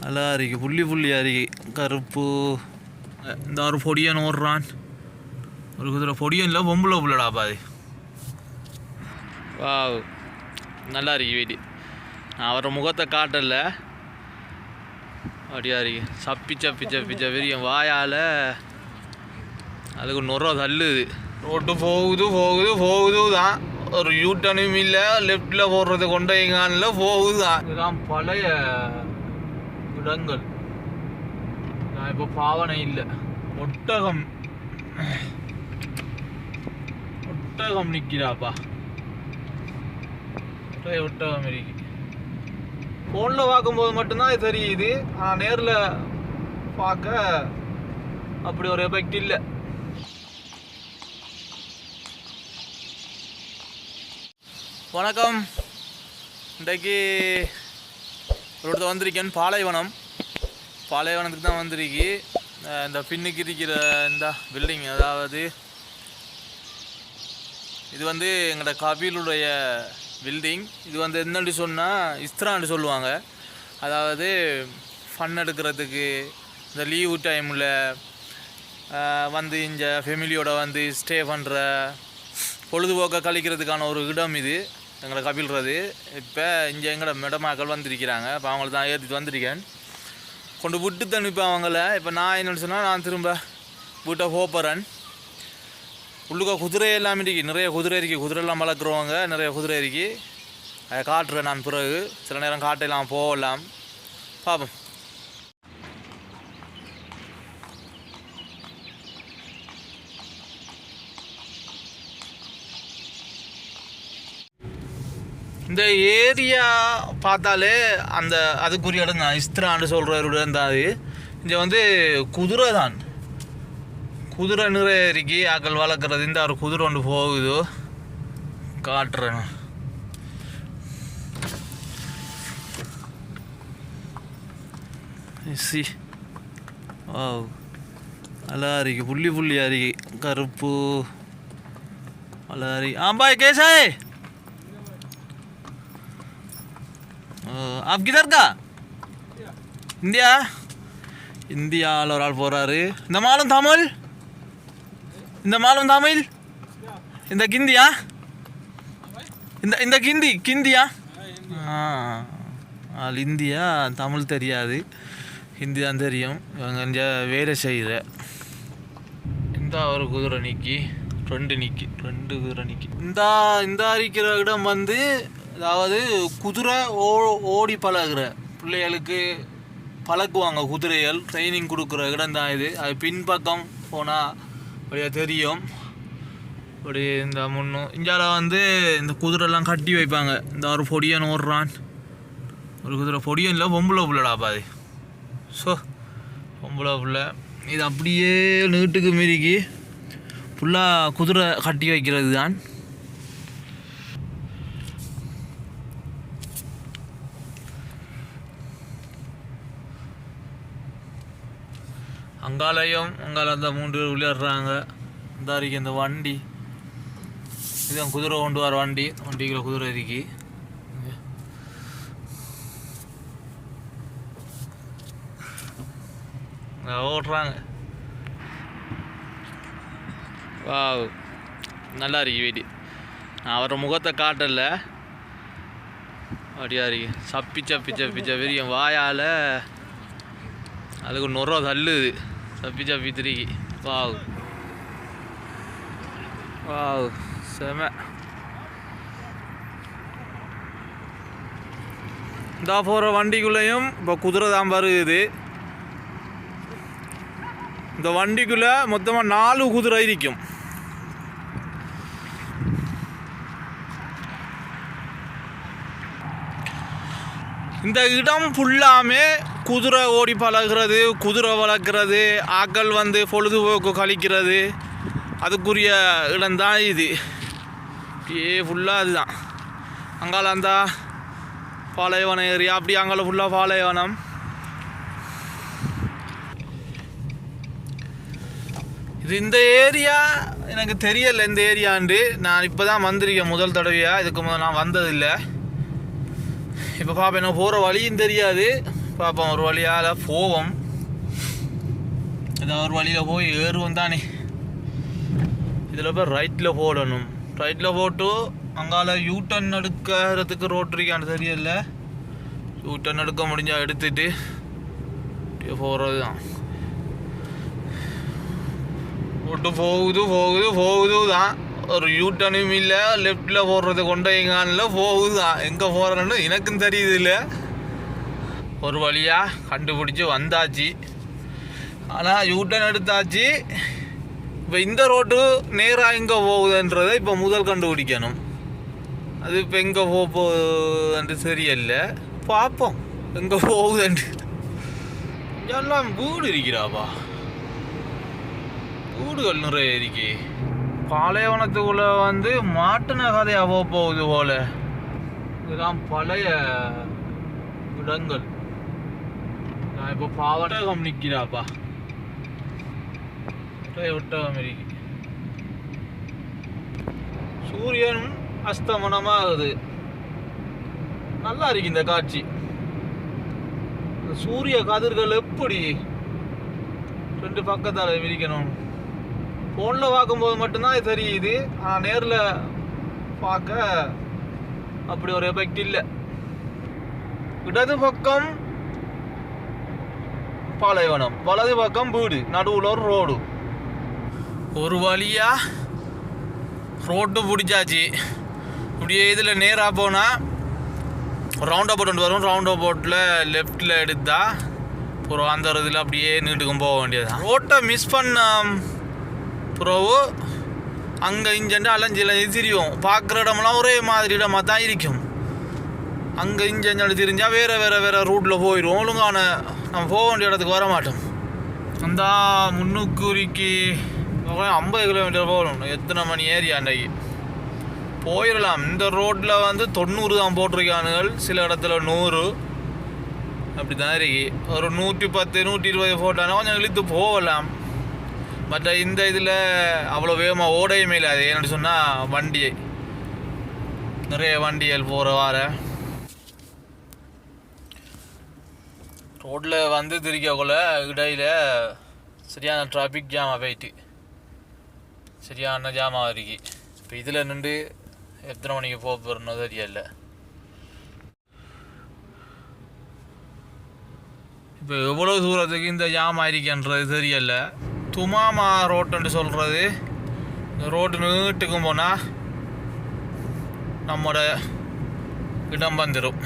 நல்லா இருக்கு, புள்ளி புள்ளியாக இருக்கு. கருப்பு இந்த ஒரு பொடியன் ஓடுறான். ஒரு குதிரை பொடியன் இல்லை, பொம்பளை புள்ளடா பாது. நல்லா இருக்கு வீடு. நான் அவரை முகத்தை காட்டல, அப்படியா இருக்கு. சப்பி சப்பி சப்பி சப்பிரியும் வாயால் அதுக்கு நுற தள்ளுது. ரோட்டு போகுது போகுது போகுது தான். ஒரு யூட்டனும் இல்லை, லெஃப்டில் போடுறது கொண்டைங்கானில் போகுது தான். இதுதான் பழைய இடங்கள். நான் இப்போ பாவனை இல்லை. ஒட்டகம் ஒட்டகம் நிற்கிறாப்பா. ஒட்டகம் இருக்கு. ஃபோனில் பார்க்கும்போது மட்டும்தான் இது தெரியுது. ஆனால் நேரில் பார்க்க அப்படி ஒரு எஃபெக்ட் இல்லை. வணக்கம். இன்றைக்கு ஒரு இடத்துல வந்திருக்கேன். பாலைவனத்துக்கு தான் வந்திருக்கு. இந்த பின்னுக்கு இருக்கிற இந்த பில்டிங், அதாவது இது வந்து எங்களோட கபிலுடைய பில்டிங். இது வந்து என்னன்னு சொன்னால் இஸ்திரான்னு சொல்லுவாங்க. அதாவது ஃபன் எடுக்கிறதுக்கு, இந்த லீவு டைமில் வந்து இங்கே ஃபேமிலியோட வந்து ஸ்டே பண்ணுற, பொழுதுபோக்கை கழிக்கிறதுக்கான ஒரு இடம் இது எங்களை கபில்றது. இப்போ இங்கே எங்களோட மெடமாக்கள் வந்திருக்கிறாங்க. இப்போ அவங்கள தான் ஏற்றிட்டு வந்திருக்கேன். கொண்டு விட்டு தண்ணிப்பேன் அவங்கள. இப்போ நான் என்னென்னு சொன்னால், நான் திரும்ப வீட்டை போகிறேன். உள்ளுக்க குதிரை எல்லாம் இருக்குது, நிறைய குதிரை இருக்குது. குதிரையெல்லாம் வளர்க்குறவங்க நிறைய குதிரை இருக்குது. அதை காட்டுறேன் நான் பிறகு. சில நேரம் காட்டலாம், போகலாம், பார்ப்போம். இந்த ஏரியா பார்த்தாலே அந்த அதுக்குரிய இடம் தான். இஸ்திரான்னு சொல்கிற ஒரு இடம் தான் அது. இங்கே வந்து குதிரை தான், குதிரை நிறைய இருக்கு. ஆக்கள் வளர்க்குறது. இந்த ஒரு குதிரை ஒன்று போகுது, காட்டுறேன். சி நல்லா இருக்கு, புள்ளி புள்ளியாக இருக்கு. கருப்பு நல்லா இருக்கு. பாய் கேசாய், आप किधर का? இந்தியா. இந்தியாவில் ஒரு ஆள் போகிறாரு. இந்த மாலும் தமிழ், இந்த மாலும் தமிழ், இந்த கிந்தியா, இந்த கிந்தியா. ஆள் இந்தியா, தமிழ் தெரியாது, ஹிந்தி தான் தெரியும். இவங்க இங்கே வேலை செய்கிற. இந்த ஒரு குதிரை நிற்கி, ரெண்டு குதிரை நிற்கி. இந்த இருக்கிற இடம் வந்து, அதாவது குதிரை ஓடி பழகுற பிள்ளைகளுக்கு பழக்குவாங்க. குதிரைகள் ட்ரைனிங் கொடுக்குற இடம் தான் இது. அது பின்பக்கம் போனால் அப்படியே தெரியும். அப்படி இந்த இந்தியாவில் வந்து இந்த குதிரைலாம் கட்டி வைப்பாங்க. இந்த ஒரு பொடியன் ஓடுறான். ஒரு குதிரை பொடியன் இல்லை, பொம்பளை புள்ளடா பாது. ஸோ பொம்பளை புள்ள இது அப்படியே நீட்டுக்கு மீறிக்கி ஃபுல்லாக குதிரை கட்டி வைக்கிறது தான். அங்காலயம் அந்த 3 பேர் விளையாடுறாங்க. இந்த இருக்கு இந்த வண்டி, இதுதான் குதிரை கொண்டு வர வண்டி. வண்டிக்குள்ள குதிரை இருக்கு, ஓடுறாங்க. நல்லா இருக்கு வீடு. நான் அவரை முகத்தை காட்டல, அப்படியா இருக்கு. சப்பி சப்பி சப்பி சப்பிரியும் வாயால் அதுக்கு நுற தள்ளுது. சப்பி சப்பி திருக்கி. செம. இந்த போகிற வண்டிக்குள்ளேயும் இப்போ குதிரை தான் வருது. இந்த வண்டிக்குள்ளே மொத்தமாக 4 குதிரை இருக்கும். இந்த இடம் ஃபுல்லாமே குதிரை ஓடி பழகிறது, குதிரை வளர்க்குறது, ஆக்கள் வந்து பொழுதுபோக்கு கழிக்கிறது, அதுக்குரிய இடம்தான் இது. ஃபுல்லாக அதுதான். அங்கால அந்த பாலைவனம் ஏரியா, அப்படி அங்கால ஃபுல்லாக பாலைவனம். இது இந்த ஏரியா எனக்கு தெரியலை, இந்த ஏரியாண்டு. நான் இப்போ தான் வந்திருக்கேன் முதல் தடவையாக. இதுக்கு முதல் நான் வந்ததில்லை. இப்போ பாப்பா என்ன போகிற வழியும் தெரியாது. பார்ப்போம், ஒரு வழியால் போவோம். ஏதாவது ஒரு வழியில் போய் ஏறுவோம் தானே. இதில் போய் ரைட்டில் போடணும். ரைட்டில் போட்டு அங்கால யூட்டன் எடுக்கிறதுக்கு ரோட் இருக்கான்னு தெரியல. யூட்டன் எடுக்க முடிஞ்சால் எடுத்துட்டு போகிறது தான். போட்டு போகுது தான். ஒரு யூட்டனும் இல்லை, லெஃப்டில் போடுறது கொண்டைங்கானில் போகுது தான். எங்கே போகிறேன்னு எனக்கும் தெரியுது இல்லை. ஒரு வழியாக கண்டுபிடிச்சி வந்தாச்சு. ஆனால் யூட்டன் எடுத்தாச்சு. இப்போ இந்த ரோட்டு நேராக எங்கே போகுதுன்றதை இப்போ முதல் கண்டுபிடிக்கணும். அது இப்போ எங்கே போகுதுன்ட்டு தெரியல. பார்ப்போம் எங்கே போகுதுன்ட்டு. எல்லாம் வீடு இருக்கிறாப்பா, வீடுகள் நிறைய இருக்கு. பாலைவனத்துக்குள்ளே மாட்டுன கதையாக போகுது போல. இதெல்லாம் பழைய இடங்கள். நான் இப்போ பாவடகம் நிற்கிறாப்பா. ஒட்டகம் இருக்கு. சூரியன் அஸ்தமனமாகுது. நல்லா இருக்கு இந்த காட்சி. சூரிய கதிர்கள் எப்படி ரெண்டு பக்கத்தால் விரிக்கணும். ஃபோனில் பார்க்கும்போது மட்டும்தான் இது தெரியுது. ஆனால் நேரில் பார்க்க அப்படி ஒரு எஃபெக்ட் இல்லை. இடது பக்கம் பாலைவனம், வலது பக்கம் வீடு, நடுவில் ஒரு ரோடு. ஒரு வழியாக ரோட்டு பிடிச்சாச்சு. இப்படியே இதில் நேராக போனால் ரவுண்ட் அபவுட் ஒன்று வரும். ரவுண்ட் அபவுட்டில் லெஃப்டில் எடுத்தால் அப்புறம் அந்த இதில் அப்படியே நீட்டுக்கும் போக வேண்டியதுதான். ரோட்டை மிஸ் பண்ண பிறகு அங்கே இஞ்சண்டு அலைஞ்சு திரியும். பார்க்குற இடமெல்லாம் ஒரே மாதிரி இடமாக தான் இருக்கும். அங்கே இஞ்சஞ்சு திரிஞ்சால் வேறு ரூட்டில் போயிடுவோம். ஒழுங்கான நம்ம போக வேண்டிய இடத்துக்கு வர மாட்டோம். அந்த முன்னுக்குறிக்கு 50 கிலோமீட்டர் போகணும். எத்தனை மணி ஏரியா அன்றைக்கு போயிடலாம். இந்த ரோட்டில் 90 தான் போட்டிருக்கானுகள், சில இடத்துல 100 அப்படி தான் இருக்கு. ஒரு 110 120 போட்டானா கொஞ்சம் இழுத்து போகலாம். பட் இந்த இதில் அவ்வளோ வேகமாக ஓடையுமே இல்லை. அது என்னென்னு சொன்னால் வண்டி நிறைய வண்டிகள் போகிற வார ரோட்டில் திரிக்கக்குள்ள இடையில் சரியான டிராஃபிக் ஜாமாக போயிட்டு சரியான ஜாமாக இருக்கு. இப்போ இதில் நின்று எத்தனை மணிக்கு போக போகிறோன்னு தெரியல. இப்போ எவ்வளோ தூரத்துக்கு இந்த ஜாம் ஆயிருக்குன்றது தெரியல. துமாமா ரோட்டுன்னு சொல்கிறது. இந்த ரோட்டு நீட்டுக்கும் போனால் நம்மளோட இடம் வந்துடும்.